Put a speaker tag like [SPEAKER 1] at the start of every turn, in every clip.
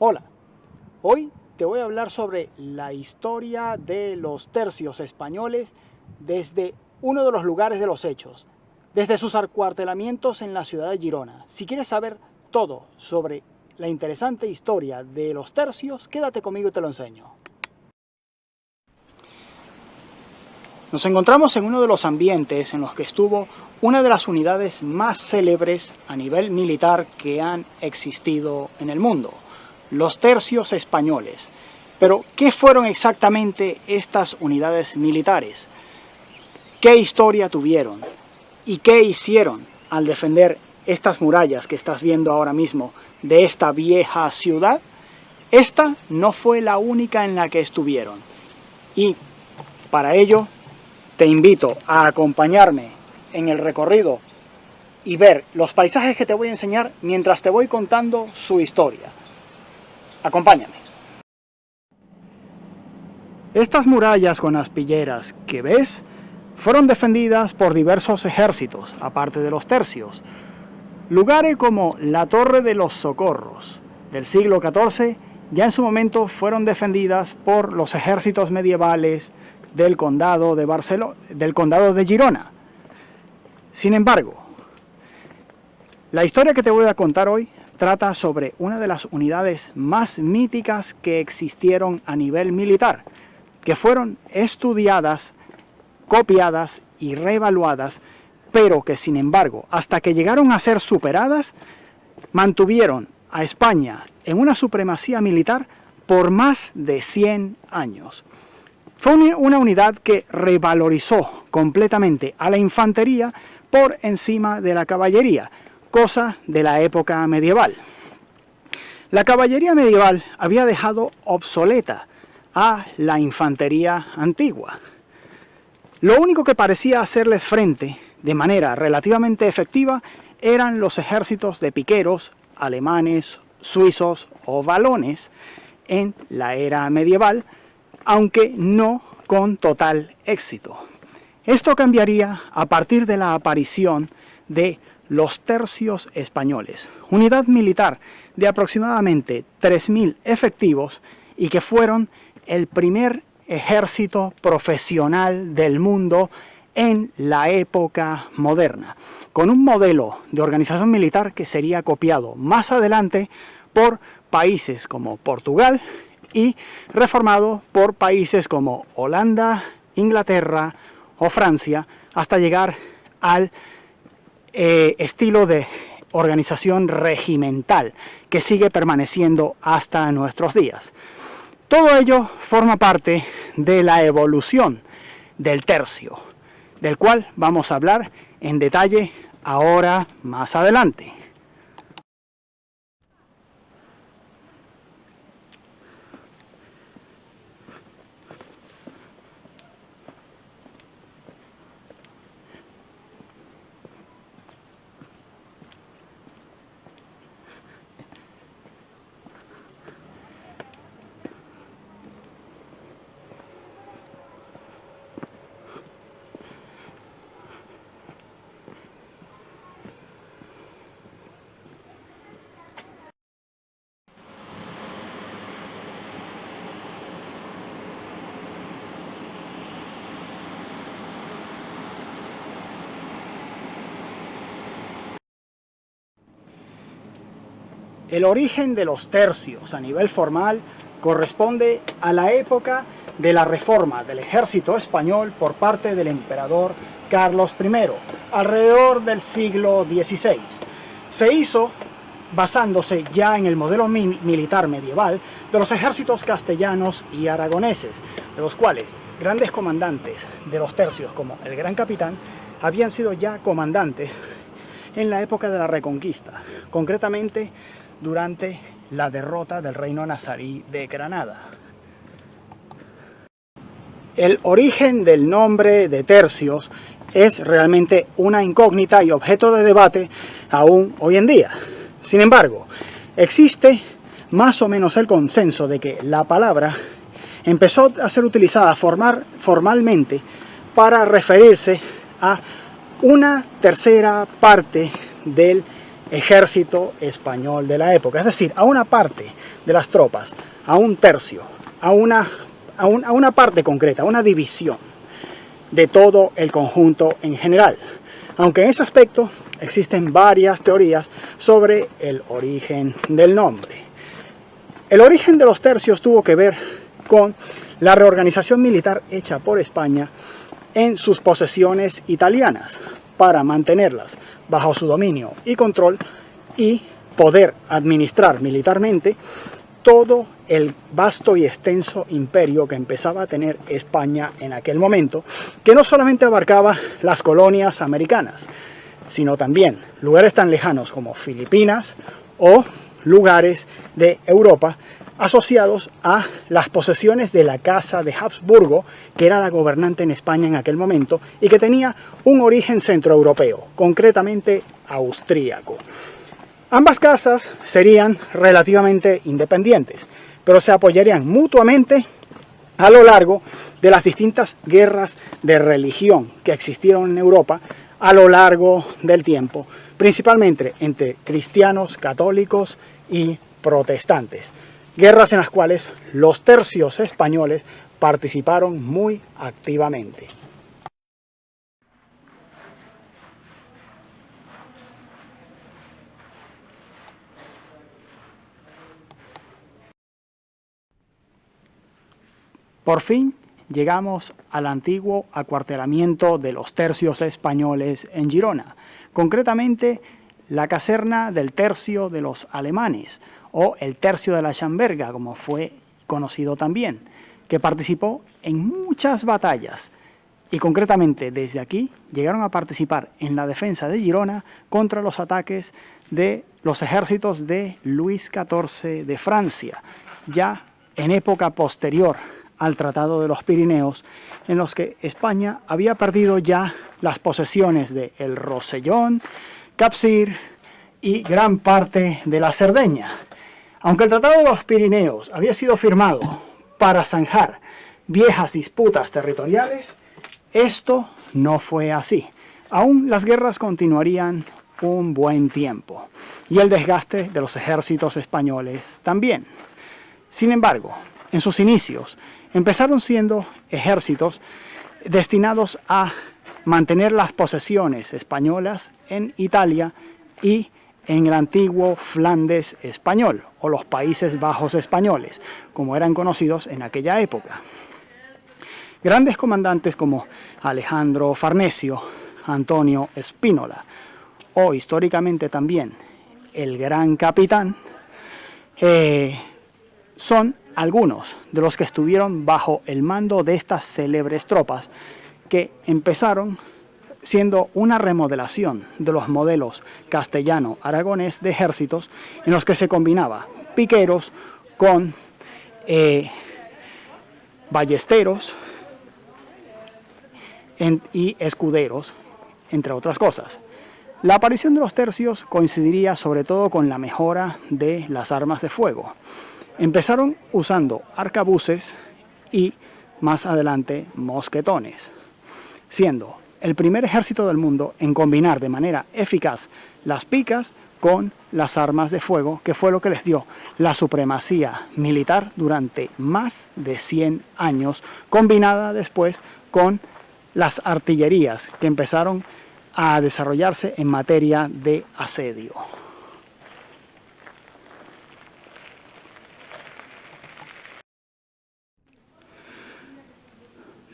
[SPEAKER 1] Hola, hoy te voy a hablar sobre la historia de los tercios españoles desde uno de los lugares de los hechos, desde sus acuartelamientos en la ciudad de Girona. Si quieres saber todo sobre la interesante historia de los tercios, quédate conmigo y te lo enseño. Nos encontramos en uno de los ambientes en los que estuvo una de las unidades más célebres a nivel militar que han existido en el mundo, los tercios españoles. Pero, ¿qué fueron exactamente estas unidades militares? ¿Qué historia tuvieron? ¿Y qué hicieron al defender estas murallas que estás viendo ahora mismo de esta vieja ciudad? Esta no fue la única en la que estuvieron. Y para ello te invito a acompañarme en el recorrido y ver los paisajes que te voy a enseñar mientras te voy contando su historia. Acompáñame. Estas murallas con aspilleras que ves fueron defendidas por diversos ejércitos, aparte de los tercios. Lugares como la Torre de los Socorros del siglo XIV ya en su momento fueron defendidas por los ejércitos medievales del condado de Girona. Sin embargo, la historia que te voy a contar hoy trata sobre una de las unidades más míticas que existieron a nivel militar, que fueron estudiadas, copiadas y reevaluadas, pero que sin embargo, hasta que llegaron a ser superadas, mantuvieron a España en una supremacía militar por más de 100 años. Fue una unidad que revalorizó completamente a la infantería por encima de la caballería, cosa de la época medieval. La caballería medieval había dejado obsoleta a la infantería antigua. Lo único que parecía hacerles frente de manera relativamente efectiva eran los ejércitos de piqueros alemanes, suizos o valones en la era medieval, aunque no con total éxito. Esto cambiaría a partir de la aparición de los tercios españoles, unidad militar de aproximadamente 3.000 efectivos y que fueron el primer ejército profesional del mundo en la época moderna, con un modelo de organización militar que sería copiado más adelante por países como Portugal y reformado por países como Holanda, Inglaterra o Francia, hasta llegar al estilo de organización regimental que sigue permaneciendo hasta nuestros días. Todo ello forma parte de la evolución del tercio, del cual vamos a hablar en detalle ahora más adelante. El origen de los tercios a nivel formal corresponde a la época de la reforma del ejército español por parte del emperador Carlos I, alrededor del siglo XVI. Se hizo basándose ya en el modelo militar medieval de los ejércitos castellanos y aragoneses, de los cuales grandes comandantes de los tercios como el Gran Capitán habían sido ya comandantes en la época de la Reconquista, concretamente durante la derrota del reino nazarí de Granada. El origen del nombre de tercios es realmente una incógnita y objeto de debate aún hoy en día. Sin embargo, existe más o menos el consenso de que la palabra empezó a ser utilizada formalmente para referirse a una tercera parte del ejército español de la época, es decir, a una parte de las tropas, a un tercio, a una parte concreta, a una división de todo el conjunto en general. Aunque en ese aspecto existen varias teorías sobre el origen del nombre. El origen de los tercios tuvo que ver con la reorganización militar hecha por España en sus posesiones italianas para mantenerlas bajo su dominio y control y poder administrar militarmente todo el vasto y extenso imperio que empezaba a tener España en aquel momento, que no solamente abarcaba las colonias americanas, sino también lugares tan lejanos como Filipinas o lugares de Europa asociados a las posesiones de la Casa de Habsburgo, que era la gobernante en España en aquel momento y que tenía un origen centroeuropeo, concretamente austríaco. Ambas casas serían relativamente independientes, pero se apoyarían mutuamente a lo largo de las distintas guerras de religión que existieron en Europa a lo largo del tiempo, principalmente entre cristianos, católicos y protestantes. Guerras en las cuales los tercios españoles participaron muy activamente. Por fin llegamos al antiguo acuartelamiento de los tercios españoles en Girona, concretamente la caserna del tercio de los alemanes, o el tercio de la Chamberga, como fue conocido también, que participó en muchas batallas y concretamente desde aquí llegaron a participar en la defensa de Girona contra los ataques de los ejércitos de Luis XIV de Francia, ya en época posterior al Tratado de los Pirineos, en los que España había perdido ya las posesiones de El Rosellón, Capcir y gran parte de la Cerdeña. Aunque el Tratado de los Pirineos había sido firmado para zanjar viejas disputas territoriales, esto no fue así. Aún las guerras continuarían un buen tiempo, y el desgaste de los ejércitos españoles también. Sin embargo, en sus inicios, empezaron siendo ejércitos destinados a mantener las posesiones españolas en Italia y en el antiguo Flandes español, o los Países Bajos españoles, como eran conocidos en aquella época. Grandes comandantes como Alejandro Farnesio, Antonio Spínola, o históricamente también el Gran Capitán, son algunos de los que estuvieron bajo el mando de estas célebres tropas que empezaron siendo una remodelación de los modelos castellano-aragonés de ejércitos en los que se combinaba piqueros con ballesteros y escuderos, entre otras cosas. La aparición de los tercios coincidiría sobre todo con la mejora de las armas de fuego. Empezaron usando arcabuces y más adelante mosquetones, siendo el primer ejército del mundo en combinar de manera eficaz las picas con las armas de fuego, que fue lo que les dio la supremacía militar durante más de 100 años, combinada después con las artillerías que empezaron a desarrollarse en materia de asedio.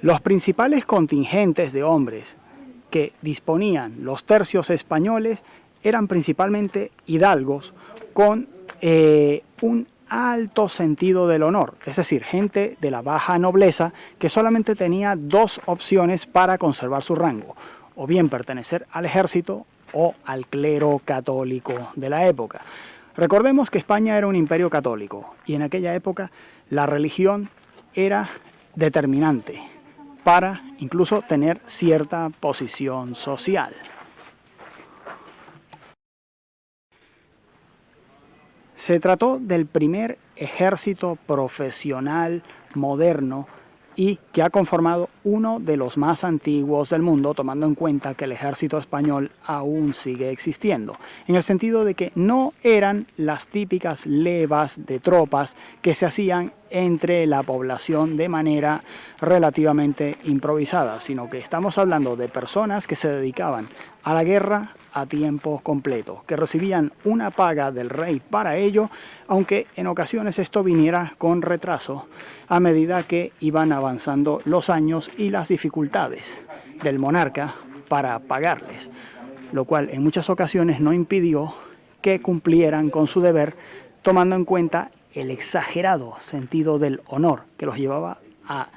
[SPEAKER 1] Los principales contingentes de hombres que disponían los tercios españoles eran principalmente hidalgos con un alto sentido del honor, es decir, gente de la baja nobleza que solamente tenía dos opciones para conservar su rango, o bien pertenecer al ejército o al clero católico de la época. Recordemos que España era un imperio católico y en aquella época la religión era determinante para incluso tener cierta posición social. Se trató del primer ejército profesional moderno y que ha conformado uno de los más antiguos del mundo, tomando en cuenta que el ejército español aún sigue existiendo, en el sentido de que no eran las típicas levas de tropas que se hacían entre la población de manera relativamente improvisada, sino que estamos hablando de personas que se dedicaban a la guerra a tiempo completo, que recibían una paga del rey para ello, aunque en ocasiones esto viniera con retraso a medida que iban avanzando los años y las dificultades del monarca para pagarles, lo cual en muchas ocasiones no impidió que cumplieran con su deber, tomando en cuenta el exagerado sentido del honor que los llevaba a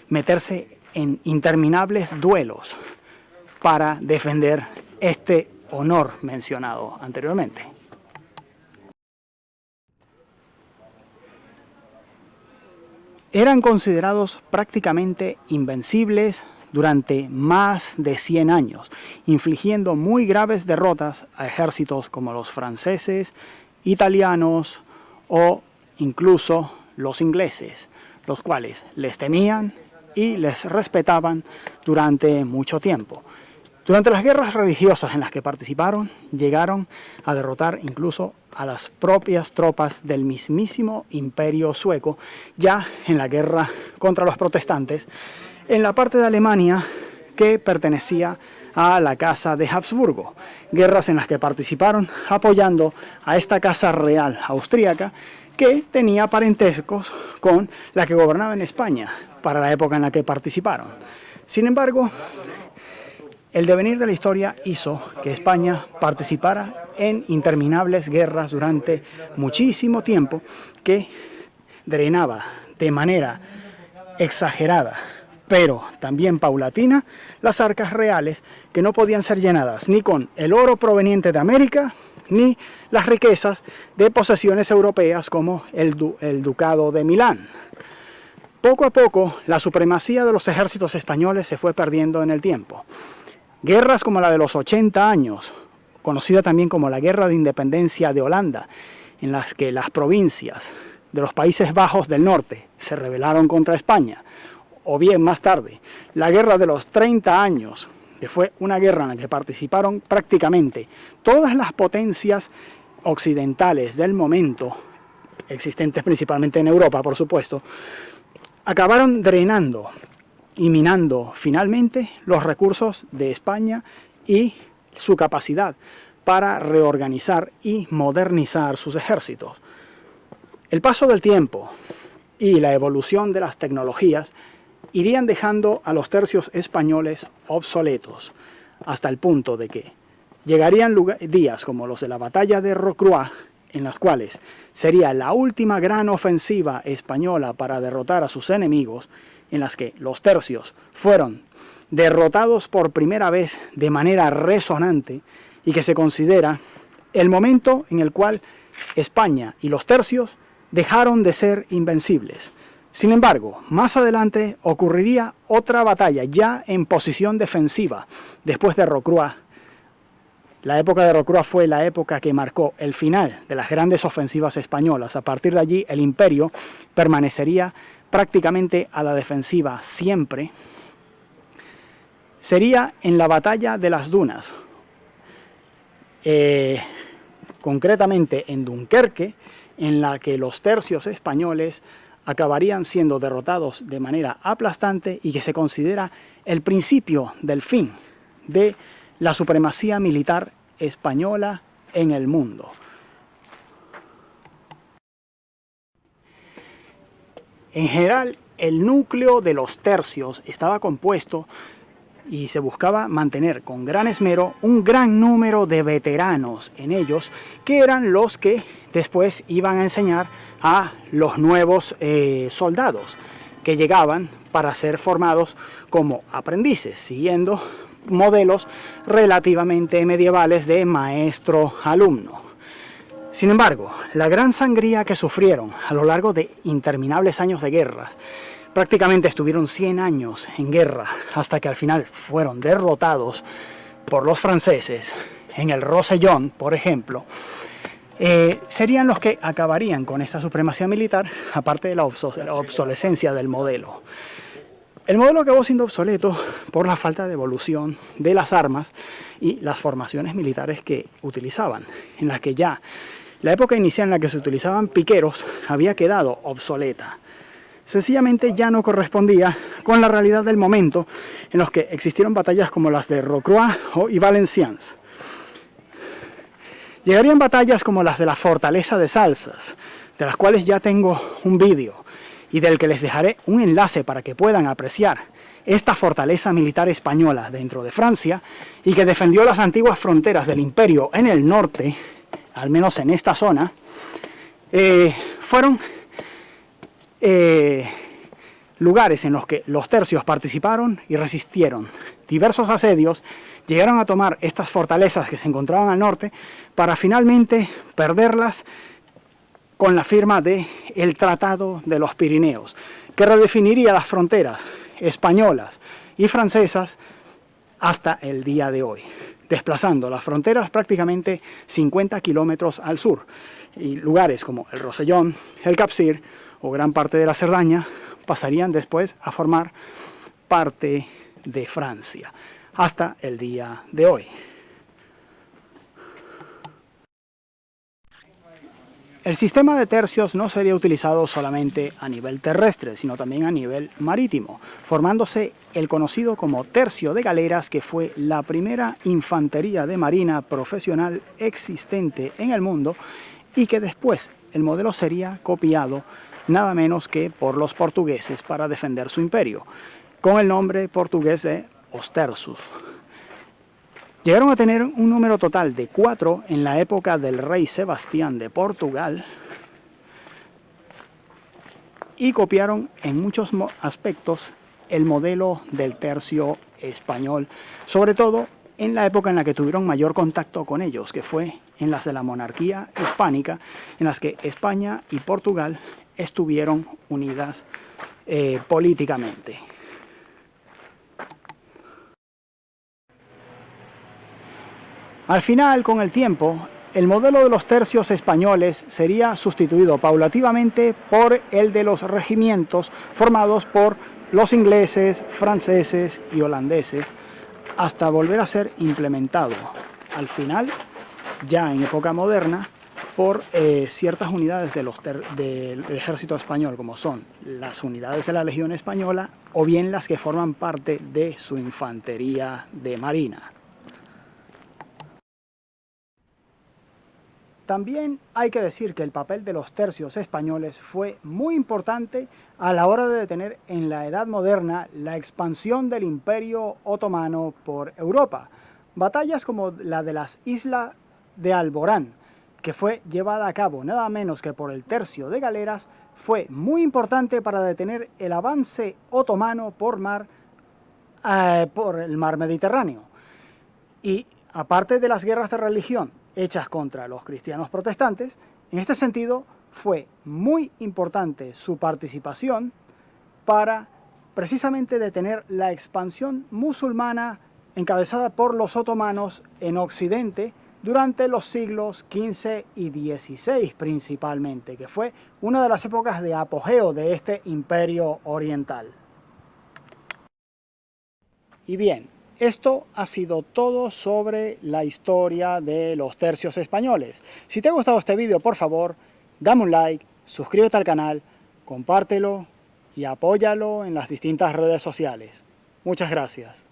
[SPEAKER 1] meterse en interminables duelos para defender este honor mencionado anteriormente. Eran considerados prácticamente invencibles durante más de 100 años, infligiendo muy graves derrotas a ejércitos como los franceses, italianos o incluso los ingleses, los cuales les temían y les respetaban durante mucho tiempo. Durante las guerras religiosas en las que participaron, llegaron a derrotar incluso a las propias tropas del mismísimo Imperio Sueco, ya en la guerra contra los protestantes, en la parte de Alemania que pertenecía a la Casa de Habsburgo, guerras en las que participaron apoyando a esta casa real austríaca que tenía parentescos con la que gobernaba en España para la época en la que participaron. Sin embargo, el devenir de la historia hizo que España participara en interminables guerras durante muchísimo tiempo que drenaba de manera exagerada, pero también paulatina, las arcas reales que no podían ser llenadas ni con el oro proveniente de América, ni las riquezas de posesiones europeas como el Ducado de Milán. Poco a poco, la supremacía de los ejércitos españoles se fue perdiendo en el tiempo. Guerras como la de los 80 años, conocida también como la Guerra de Independencia de Holanda, en las que las provincias de los Países Bajos del Norte se rebelaron contra España, o bien más tarde, la Guerra de los 30 años, que fue una guerra en la que participaron prácticamente todas las potencias occidentales del momento, existentes principalmente en Europa, por supuesto, acabaron drenando y minando finalmente los recursos de España y su capacidad para reorganizar y modernizar sus ejércitos. El paso del tiempo y la evolución de las tecnologías irían dejando a los tercios españoles obsoletos, hasta el punto de que llegarían días como los de la batalla de Rocroi, en las cuales sería la última gran ofensiva española para derrotar a sus enemigos, en las que los tercios fueron derrotados por primera vez de manera resonante y que se considera el momento en el cual España y los tercios dejaron de ser invencibles. Sin embargo, más adelante ocurriría otra batalla ya en posición defensiva después de Rocroi. La época de Rocroi fue la época que marcó el final de las grandes ofensivas españolas. A partir de allí el imperio permanecería prácticamente a la defensiva siempre. Sería en la batalla de las Dunas, concretamente en Dunkerque, en la que los tercios españoles acabarían siendo derrotados de manera aplastante y que se considera el principio del fin de la supremacía militar española en el mundo. En general, el núcleo de los tercios estaba compuesto y se buscaba mantener con gran esmero un gran número de veteranos en ellos, que eran los que después iban a enseñar a los nuevos soldados que llegaban para ser formados como aprendices, siguiendo modelos relativamente medievales de maestro-alumno. Sin embargo, la gran sangría que sufrieron a lo largo de interminables años de guerras, prácticamente estuvieron 100 años en guerra hasta que al final fueron derrotados por los franceses en el Rosellón, por ejemplo, serían los que acabarían con esta supremacía militar, aparte de la obsolescencia del modelo. El modelo acabó siendo obsoleto por la falta de evolución de las armas y las formaciones militares que utilizaban, en las que ya la época inicial en la que se utilizaban piqueros había quedado obsoleta. Sencillamente ya no correspondía con la realidad del momento en los que existieron batallas como las de Rocroi y Valenciennes. Llegarían batallas como las de la Fortaleza de Salsas, de las cuales ya tengo un vídeo y del que les dejaré un enlace para que puedan apreciar esta fortaleza militar española dentro de Francia y que defendió las antiguas fronteras del imperio en el norte, al menos en esta zona. Fueron lugares en los que los tercios participaron y resistieron diversos asedios, llegaron a tomar estas fortalezas que se encontraban al norte para finalmente perderlas con la firma del Tratado de los Pirineos, que redefiniría las fronteras españolas y francesas hasta el día de hoy, desplazando las fronteras prácticamente 50 kilómetros al sur, y lugares como el Rosellón, el Capcir o gran parte de la Cerdaña pasarían después a formar parte de Francia hasta el día de hoy. El sistema de tercios no sería utilizado solamente a nivel terrestre, sino también a nivel marítimo, formándose el conocido como tercio de galeras, que fue la primera infantería de marina profesional existente en el mundo y que después el modelo sería copiado nada menos que por los portugueses para defender su imperio, con el nombre portugués de Os Terços. Llegaron a tener un número total de 4 en la época del rey Sebastián de Portugal y copiaron en muchos aspectos el modelo del tercio español, sobre todo en la época en la que tuvieron mayor contacto con ellos, que fue en las de la monarquía hispánica, en las que España y Portugal estuvieron unidas políticamente. Al final, con el tiempo, el modelo de los tercios españoles sería sustituido paulativamente por el de los regimientos formados por los ingleses, franceses y holandeses, hasta volver a ser implementado al final, ya en época moderna, por ciertas unidades del ejército español, como son las unidades de la Legión Española o bien las que forman parte de su infantería de marina. También hay que decir que el papel de los tercios españoles fue muy importante a la hora de detener en la Edad Moderna la expansión del Imperio Otomano por Europa. Batallas como la de las Islas de Alborán, que fue llevada a cabo nada menos que por el tercio de galeras, fue muy importante para detener el avance otomano por el mar Mediterráneo. Y aparte de las guerras de religión hechas contra los cristianos protestantes, en este sentido fue muy importante su participación para precisamente detener la expansión musulmana encabezada por los otomanos en Occidente durante los siglos XV y XVI principalmente, que fue una de las épocas de apogeo de este imperio oriental. Y bien, esto ha sido todo sobre la historia de los tercios españoles. Si te ha gustado este vídeo, por favor, dame un like, suscríbete al canal, compártelo y apóyalo en las distintas redes sociales. Muchas gracias.